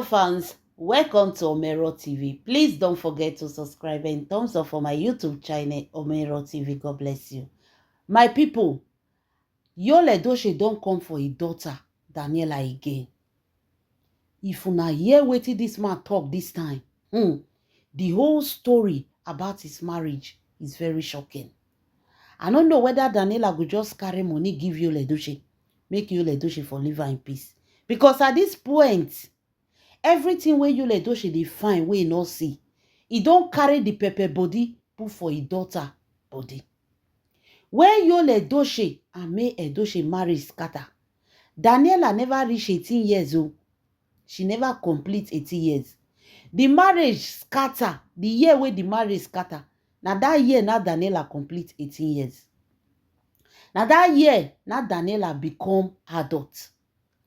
Fans, welcome to Omero TV. Please don't forget to subscribe and thumbs up for my YouTube channel, Omero TV. God bless you. My people, Yul Edochie don't come for his daughter, Daniela, again. If una hear wetin this man talk this time, the whole story about his marriage is very shocking. I don't know whether Daniela could just carry money give Yul Edochie, make Yul Edochie for live her in peace. Because at this point, everything wey Yul Edochie dey find wey e no see, e don carry the pepper body put for his daughter body. When Yul Edochie and May Edochie marry scatter, Daniela never reach 18 years old. She never complete 18 years. The marriage scatter, the year wey the marriage scatter, na that year na Daniela complete 18 years. Na that year na Daniela become adult.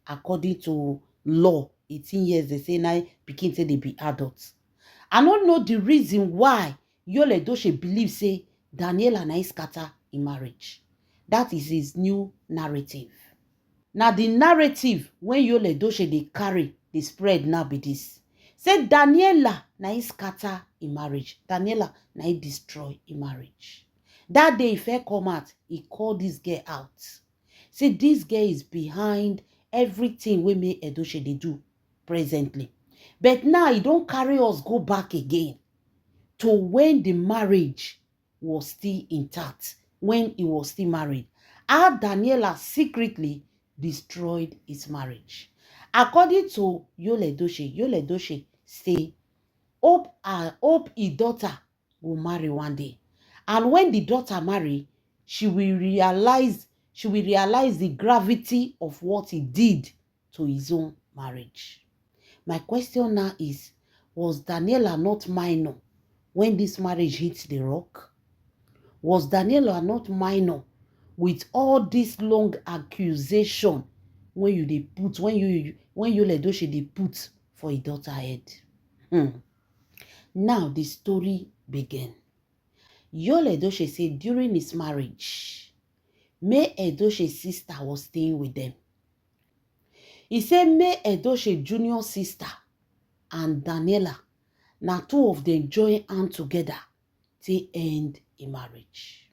According to law, 18 years, they say now pikin say they be adults. I don't know the reason why Yul Edochie believe say Daniela na scatter in marriage. That is his new narrative. Now the narrative when Yul Edochie they carry, they spread now be this. Say Daniela na scatter in marriage. Daniela na destroy in marriage. That day if he come out, he called this girl out. Say this girl is behind everything we May Edochie they do presently. But now he don't carry us go back again to when the marriage was still intact, when he was still married. How Daniela secretly destroyed his marriage. According to Yul Edochie say, hope his daughter will marry one day. And when the daughter marry, she will realize the gravity of what he did to his own marriage. My question now is, was Daniela not minor when this marriage hit the rock? Was Daniela not minor with all this long accusation when Yul Edochie they put for his daughter head? Now the story began. Yul Edochie said during his marriage, May Edochie's sister was staying with them. He said May Edochie junior sister and Daniela, now two of them join hands together to end a marriage.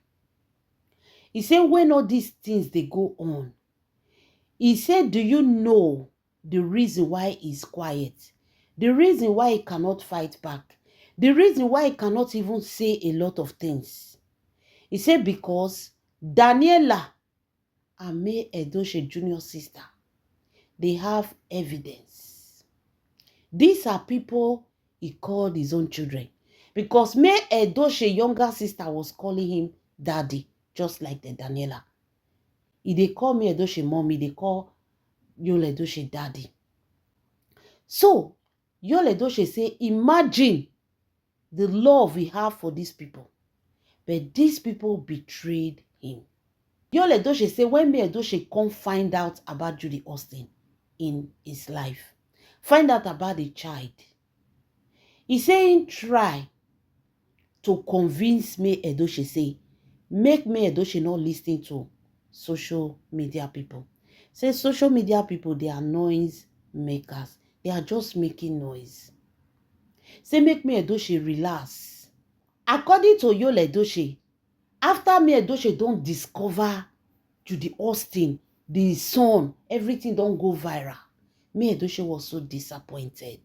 He said when all these things they go on, he said, do you know the reason why he's quiet? The reason why he cannot fight back? The reason why he cannot even say a lot of things? He said because Daniela and May Edochie junior sister, they have evidence. These are people he called his own children. Because May Edochie younger sister was calling him daddy, just like the Daniela. If they call May Edochie mommy, they call Yul Edochie daddy. So, Yul Edochie say, imagine the love we have for these people. But these people betrayed him. Yul Edochie say, when May Edochie come find out about Judy Austin in his life, find out about the child, he saying try to convince May Edochie, say, make May Edochie not listen to social media people. Say social media people, they are noise makers. They are just making noise. Say make May Edochie relax. According to Yul Edochie, after May Edochie don't discover Judy Austin, the son, everything don't go viral, May Edochie was so disappointed.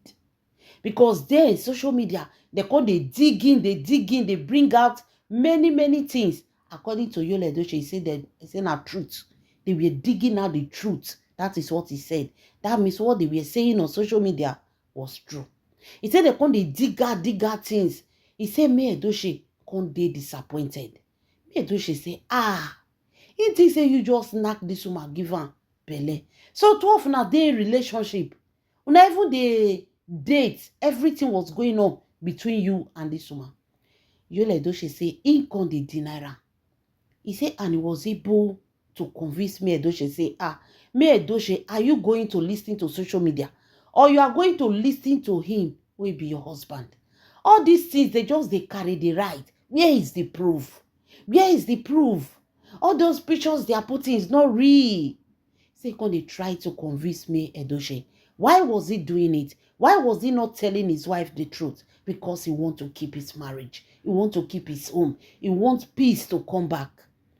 Because then social media, they dig in, they bring out many things. According to Yul Edochie, he said not truth. They were digging out the truth. That is what he said. That means what they were saying on social media was true. He said they dig out things. He said May Edochie they disappointed. May Edochie say, he think say you just knock this woman, give her belle. So 12 na day relationship. Una even the date, everything was going on between you and this woman. Yul Edochie say he can't deny her. He said, and he was able to convince May Edochie, say, May Edochie, are you going to listen to social media? Or you are going to listen to him who will be your husband? All these things, they carry the right. Where is the proof? Where is the proof? All those pictures they are putting is not real. Say, they try to convince May Edochie. Why was he doing it? Why was he not telling his wife the truth? Because he wants to keep his marriage. He wants to keep his home. He wants peace to come back.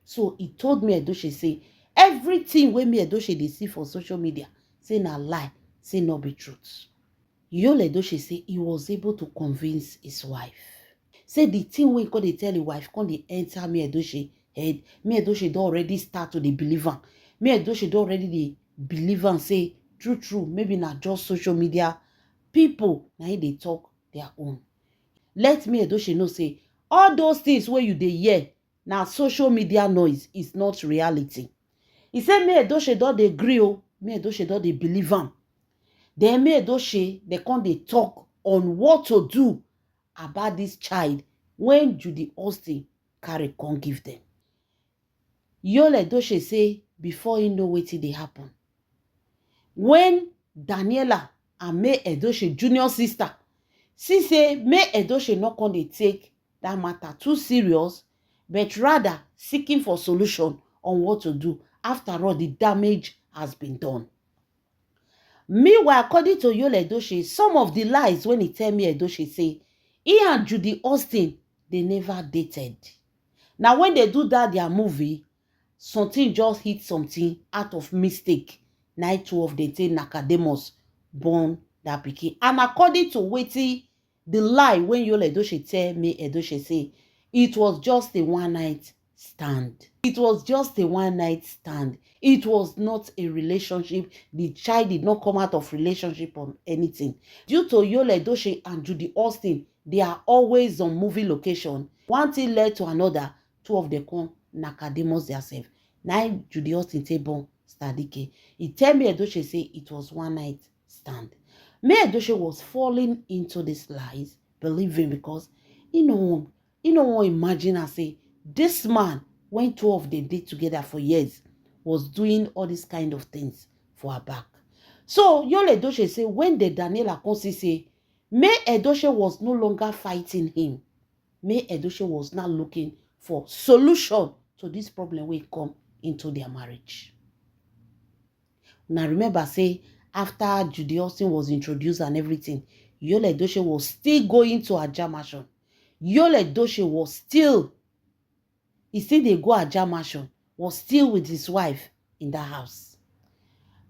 So he told me Edochie say, everything wey me Edochie dey see for social media, say na lie, say no be truth. Yul Edochie say he was able to convince his wife. Say the thing wey he come dey tell his wife, come dey enter me Edochie head. Me Edochie don already start to dey believe am. Me Edochie don already dey believe am say true, maybe not just social media people, now they talk their own. Let me Edochie know say all those things where you dey hear now social media noise is not reality. He said me Edochie don dey gree o, me Edochie don dey believe am. Then me Edochie they come dey talk on what to do about this child when Judy Austin carry come give them. Yul Edochie say before he know wetin dey happen, when Daniela and May Edochie junior sister see say May Edochie not come dey take that matter too serious, but rather seeking for solution on what to do. After all, the damage has been done. Meanwhile, according to Yul Edochie, some of the lies when he tell me Edochie say he and Judy Austin they never dated. Now when they do that their movie, something just hit something out of mistake. Night 2 of the thing Nicodemus born that pikin. And according to wetin the lie when Yul Edochie tell me Edochie say it was just a one night stand. It was just a one night stand. It was not a relationship. The child did not come out of relationship or anything. Due to Yul Edochie and Judy Austin, they are always on movie location. One thing led to another. Two of them come Nicodemus themselves. Now Judy Austin take born Stadike. He tell me Edochie say it was one night stand. Me Edochie was falling into these lies, believing, because he no want imagine and say this man, when two of them did together for years, was doing all these kind of things for her back. So Yul Edochie say when the Daniela come see say May Edochie was no longer fighting him, May Edochie was now looking for solution to this problem wey come into their marriage. Now remember say after Judy Austin was introduced and everything, Yul Edochie was still going to Ajah Mansion. Yul Edochie was still, he still dey go Ajah Mansion, was still with his wife in that house.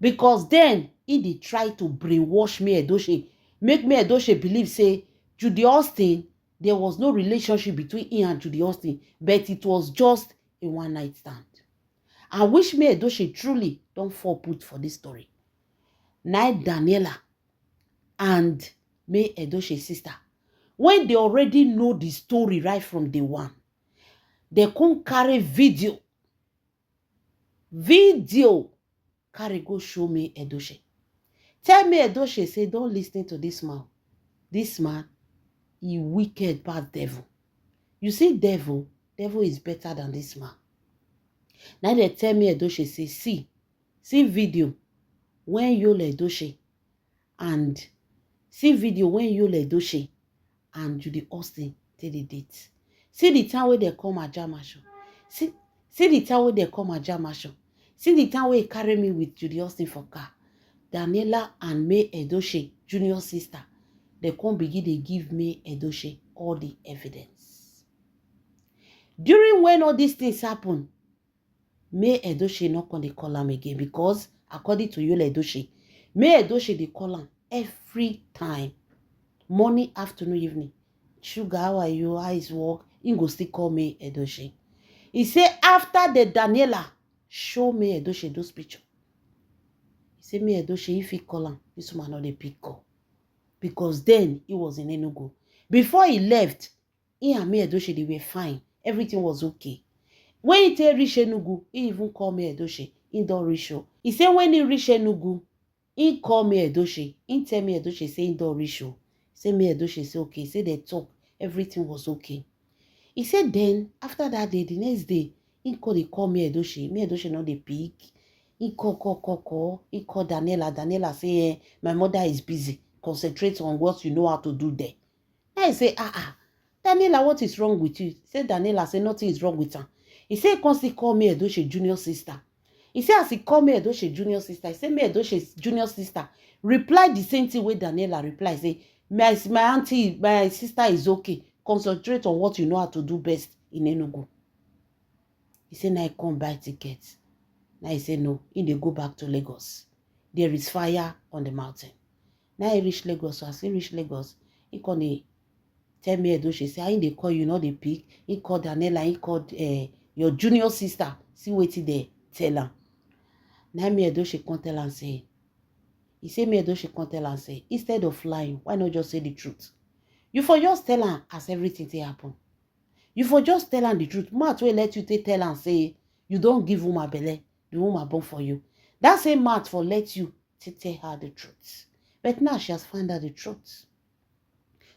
Because then he dey try to brainwash me Edochie, make me Edochie believe say Judy Austin, there was no relationship between him and Judy Austin, but it was just a one night stand. I wish me Edochie truly don't fall put for this story. Now Daniela and May Edochie sister, when they already know the story right from day one, they come carry video carry go show me Edochie. Tell me Edochie say don't listen to this man. This man, he wicked bad devil. You see devil is better than this man. Now they tell me Edochie say see video when Yul Edochie and Judy Austin take the date. See the time where they come Ajah Mansion. See the time where they come Ajah Mansion. See the time where he carry me with Judy Austin for car. Daniela and May Edochie, junior sister, they come begin to give me Edochie all the evidence. During when all these things happen, May Edochie not going to call him again, because according to Yul Edochie, May Edochie they call him every time. Morning, afternoon, evening. Sugar, how are you? How is work? He go still call me Edochie. He say after the Daniela show me Edochie those pictures, he say me Edochie if he call him, this man not a pick call. Because then he was in Enugu. Before he left, he and me Edochie they were fine. Everything was okay. When he tell reach Enugu, he even call me Edochie. He don't reach you. He say when he reach Enugu, he call me Edochie. He tell me Edochie say he don't reach you. Say me Edochie say okay. Say they talk. Everything was okay. He said then after that day, the next day, he call me Edochie. Me Edochie not the pick. He call. He call Daniela. Daniela say my mother is busy. Concentrate on what you know how to do there. I say Daniela, what is wrong with you? Say Daniela say nothing is wrong with her. He say constantly call me Edochie junior sister. He say as he call me Edochie junior sister, he say me Edochie junior sister reply the same thing wey Daniela reply, say my auntie, my sister is okay. Concentrate on what you know how to do best in Enugu. He say now he come buy tickets. Now he say no, he dey go back to Lagos. There is fire on the mountain. Now he reach Lagos. So as he reach Lagos, he come dey tell me Edochie say, I dey call you, not the pick. He called Daniela, he called your junior sister. See wetin dey tell am. Now me Edochie come tell am say, he say me Edochie come tell am say, instead of lying, why not just say the truth? You for just tell am as everything dey happen. You for just tell am the truth. Mouth will let you tell am say you don't give woman belle, the woman born for you. That same mouth for let you tell her the truth. But now she has found out the truth.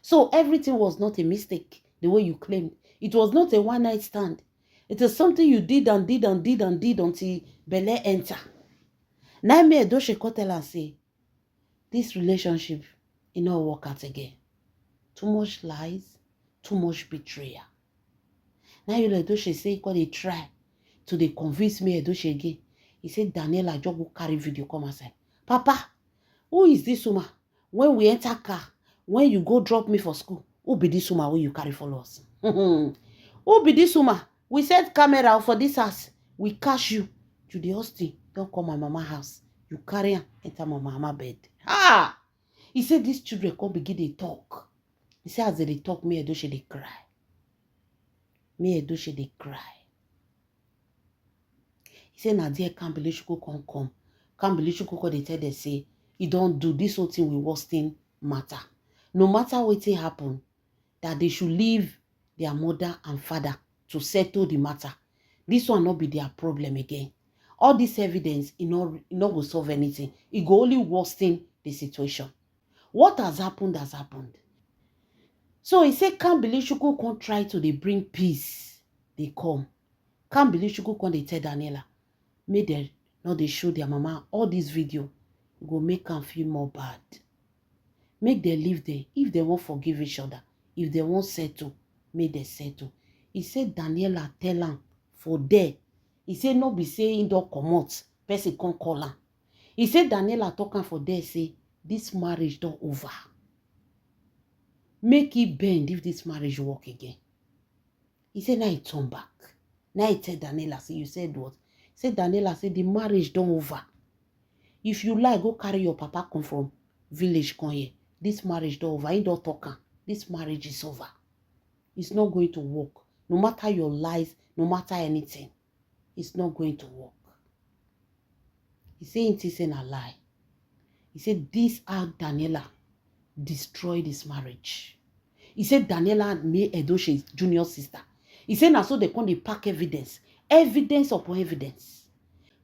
So everything was not a mistake, the way you claimed. It was not a one-night stand. It is something you did and did and did and did until belle enter. Now me Edochie come tell am say, this relationship, it no work out again. Too much lies, too much betrayal. Now you Edochie say, he come dey try to dey convince me Edochie again. He said, Daniela just go carry video come outside. Papa, who is this woman? When we enter car, when you go drop me for school, who be this woman when you carry follow us? Who be this woman? We set camera for this house. We catch you. Judy Austin, don't come my mama house. You carry her, enter my mama bed. Ah! He said, these children come begin to talk. He said, as they talk, me Edochie they cry. Me Edochie they cry. He said, Nadia Kambilishuko come. Kambilishuko they tell them, say, you don't do this whole thing with Austin matter. No matter what happen, that they should leave their mother and father to settle the matter. This will not be their problem again. All this evidence, it not will solve anything. It will only worsen the situation. What has happened has happened. So he said, Kambilishuko can't try to bring peace. They come. Kambilishuko can't they tell Daniela, make them not they show their mama all this video. Go make them feel more bad. Make them leave there. If they won't forgive each other, if they won't settle, make them settle. He said, Daniela tell him for there. He said, no be saying don't come out. Person can't call him. He said, Daniela talking for there, say, this marriage don't over. Make it bend if this marriage work again. He said, now he turn back. Now he tell Daniela, say, you said what? He said, Daniela, say, the marriage don't over. If you like, go carry your papa come from village, come here. This marriage don't over. He don't talk. This marriage is over. It's not going to work. No matter your lies, no matter anything, it's not going to work. He said, it isn't a lie. He said, this how Daniela destroyed this marriage. He said, Daniela made Edochie's junior sister. He said, now so they come, they pack evidence. Evidence upon evidence.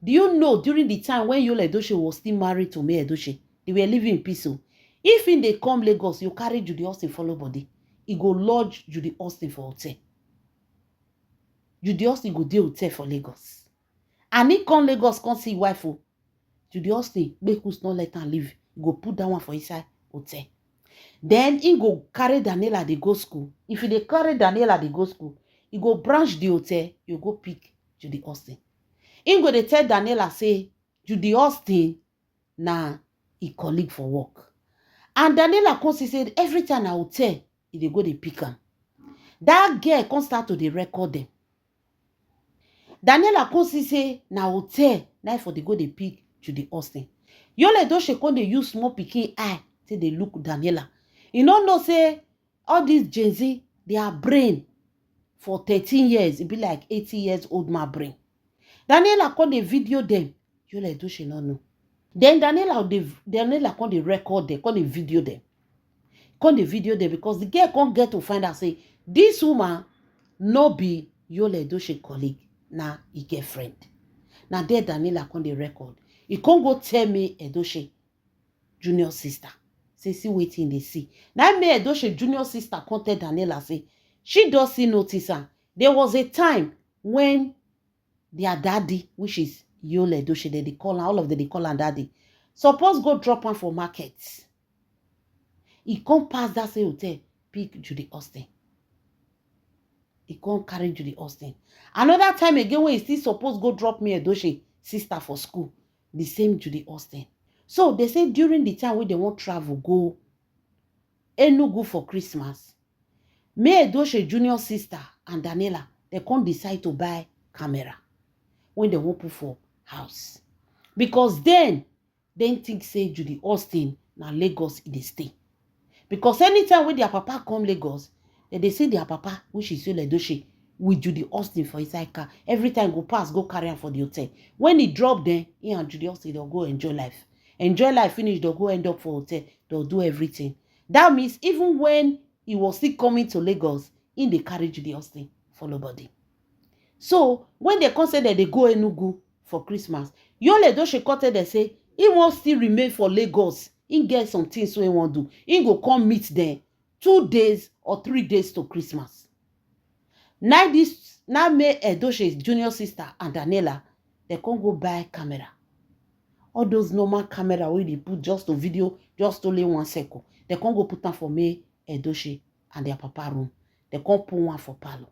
Do you know, during the time when Yul Edochie was still married to me Edochie, they were living in peace. If in they come Lagos, you carry Judy Austin follow body. He go lodge Judy Austin for hotel. Judy Austin go deal hotel for Lagos. And he come Lagos, come see wife. Judy Austin, Bekus not let her leave. He go put that one for inside hotel. Then he go carry Daniela, they go school. If they carry Daniela, they go school, he go branch the hotel, you go pick Judy Austin. He go they tell Daniela, say, Judy Austin, na he colleague for work. And Daniela come say, every time I hotel, they go they pick him. That girl come start to they record them. Daniela come say, na hotel, now for they go they pick Judy Austin. Yul Edochie come they use small pikin eye till they look Daniela. You know say all these Gen Z, their brain for 13 years, it be like 80 years old my brain. Daniela come they video them. Yul Edochie no know. Then Daniela come they record them, come they video them. Come they video them because the girl can't get to find out say this woman no be Yul Edochie colleague, na he girlfriend. Now there Daniela come they record. He can't go tell me Edochie junior sister. Say, see waiting they see. Now me Edochie junior sister come tell Daniela say, she does see notice her. There was a time when their daddy, which is Yul Edochie, they call her, all of them they call her daddy, suppose go drop her for market. He come pass that same hotel, pick Judy Austin. He come carry Judy Austin. Another time again when he still supposed go drop me Edochie, sister for school, the same Judy Austin. So they say during the time when they want travel, go Enugu for Christmas, May Edochie junior sister and Daniela, they can't decide to buy camera when they want put for house. Because then, they think say Judy Austin na Lagos in the state. Because anytime when their papa come Lagos, they say their papa, which is Yul Edochie, with Judy Austin for inside car. Every time go pass, go carry him for the hotel. When he drop them, he and Judy Austin, they'll go enjoy life. Enjoy life, finish, they'll go end up for hotel. They'll do everything. That means even when he was still coming to Lagos, in the carry Judy Austin, follow body. So, when they consider that they go Enugu for Christmas, Yul Edochie quoted they say, he won't still remain for Lagos. He get some things so he won't do. He go come meet them 2 days or 3 days to Christmas. Now May Edochie's junior sister and Daniela, they can't go buy camera. All those normal camera where they put just a video, just only 1 second. They can't go put them for May Edochie and their papa room. They can't put one for Palo.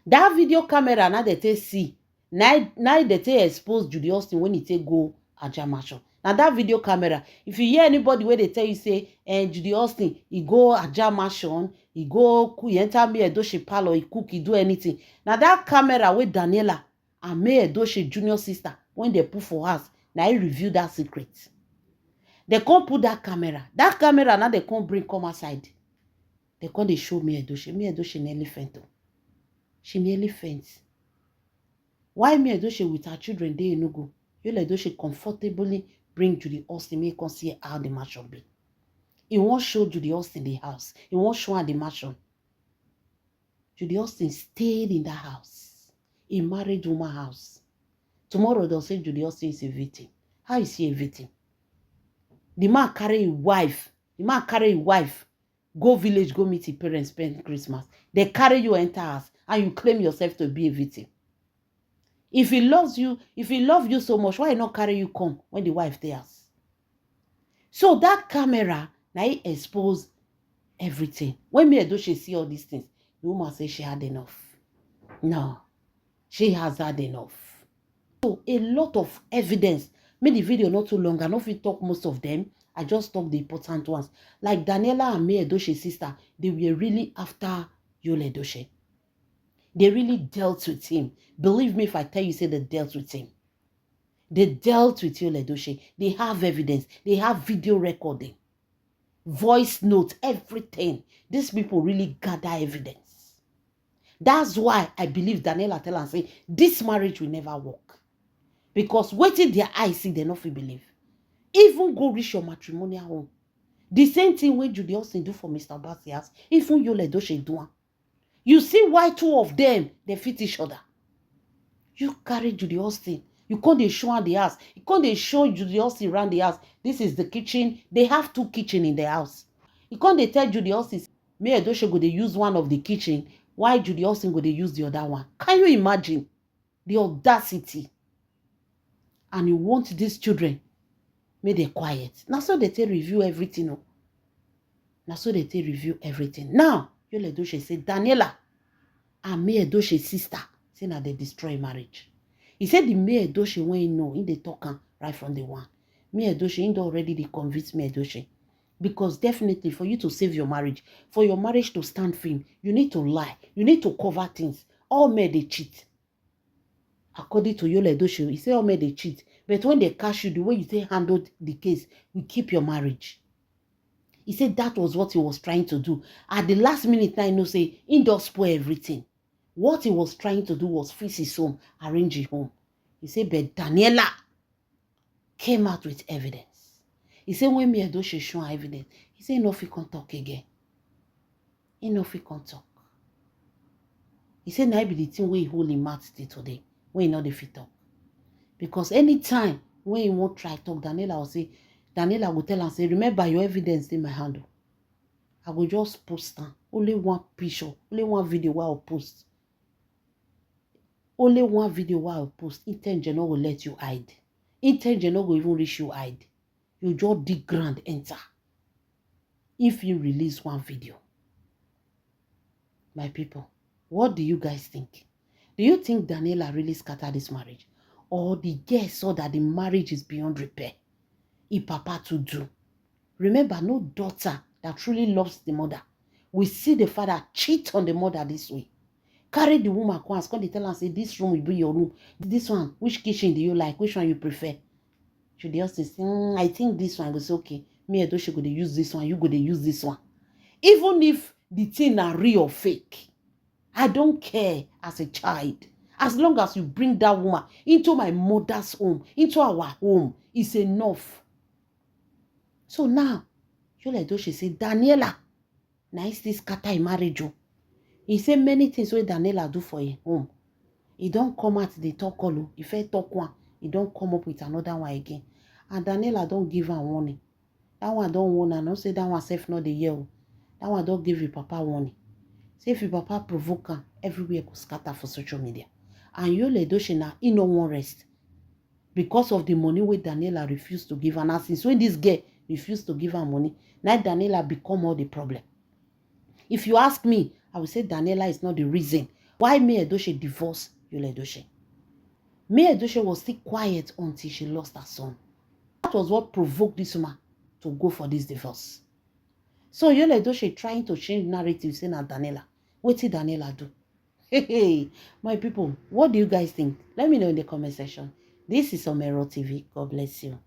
That video camera now they take see. Now they take expose Judy Austin when he take go Ajah Mansion. Now that video camera, if you hear anybody where they tell you say, Judy Austin, he go Ajah Mansion, he go he enter May Edochie Palo, he cook, he do anything. Now that camera with Daniela and May Edochie junior sister, when they put for us, now he reveal that secret. They can't put that camera. That camera now they can't bring come outside. They can't show May Edochie. May Edochie nearly faint. She nearly faints. Why May Edochie with her children they Enugu? Yul Edochie comfortably bring Judy Austin, make us see how the mansion be. He won't show Judy Austin the house. He won't show her the mansion. Judy Austin stayed in that house. A married woman house. Tomorrow they'll say Judy Austin is a victim. How is he a victim? The man carry a wife. The man carry a wife. Go village, go meet his parents, spend Christmas. They carry you enter house and you claim yourself to be a victim. If he loves you so much, why not carry you come when the wife there? So that camera, now it expose everything. When May Edochie see all these things, the woman say she had enough. No, she has had enough. So a lot of evidence. Made the video not too long. I know if we talk most of them. I just talk the important ones. Like Daniela and May Edochie's sister, they were really after Yul Edochie. They really dealt with him. Believe me if I tell you, say they dealt with him. They dealt with Yul Edochie. They have evidence. They have video recording, voice notes, everything. These people really gather evidence. That's why I believe Daniela tell and say, this marriage will never work. Because waiting their eyes see, they not believe. Even go reach your matrimonial home. The same thing when Judy Austin do for Mr. Basias, even Yul Edochie do. You see why 2 of them, they fit each other. You carry Judy Austin. You can't show her the house. You can't show Judy Austin around the house. This is the kitchen. They have 2 kitchens in the house. You can't tell Judy Austin, May Edochie go they use one of the kitchen. Why Judy Austin go they use the other one? Can you imagine the audacity? And you want these children, may they quiet. Now so they take review everything. No? Now so they take review everything. Now, Yul Edochie say, Daniela and May Edochie's sister, say now they destroy marriage. He said the May Edochie when he know, in the talking right from the one. May Edochie, in already they convince May Edochie. Because definitely for you to save your marriage, for your marriage to stand firm, you need to lie. You need to cover things. All men they cheat. According to Yul Edochie, he said all men they cheat. But when they catch you, the way you say handled the case, we keep your marriage. He said that was what he was trying to do. At the last minute, I know say, he does spoil everything. What he was trying to do was fix his home, arrange his home. He said, but Daniela came out with evidence. He said, when May Edochie show evidence, he said, no, he can't talk again. He no, he can't talk. He said, now be the thing where he hold him mouth today, when he not the fit talk. Because anytime when he won't try talk, Daniela will tell and say, remember your evidence in my handle. I will just post them. Only one picture, only one video where I'll post. Only one video where I'll post. Intention will let you hide. Intention will even reach you hide. You just dig ground enter. If you release one video. My people, what do you guys think? Do you think Daniela really scattered this marriage? or the girl saw that the marriage is beyond repair, if papa to do. Remember, no daughter that truly loves the mother will see the father cheat on the mother this way. Carry the woman once, come they tell her, say, this room will be your room. This one, which kitchen do you like? Which one you prefer? Should they also say, I think this one. I go say, okay, me and Edochie go to use this one, you go to use this one. Even if the thing are real or fake, I don't care as a child. As long as you bring that woman into my mother's home, into our home, it's enough. So now, Yul Edochie say, Daniela, nice this scatter in marriage. He say many things wey Daniela do for him home. He don't come out the talk all. If he talk one, he don't come up with another one again. And Daniela don't give her warning. That one don't warn her. Don't say that one safe not the year. That one don't give your papa warning. Say if your papa provoke her, everywhere go scatter for social media. And Yul Edochie now, he no one rest. Because of the money wey Daniela refused to give her. Now since when this girl refused to give her money, now Daniela become all the problem. If you ask me, I will say Daniela is not the reason why May Edochie divorced Yul Edochie. May Edochie was still quiet until she lost her son. That was what provoked this woman to go for this divorce. So Yul Edochie trying to change narrative, saying that Daniela. What did Daniela do? Hey, my people, what do you guys think? Let me know in the comment section. This is Omero TV. God bless you.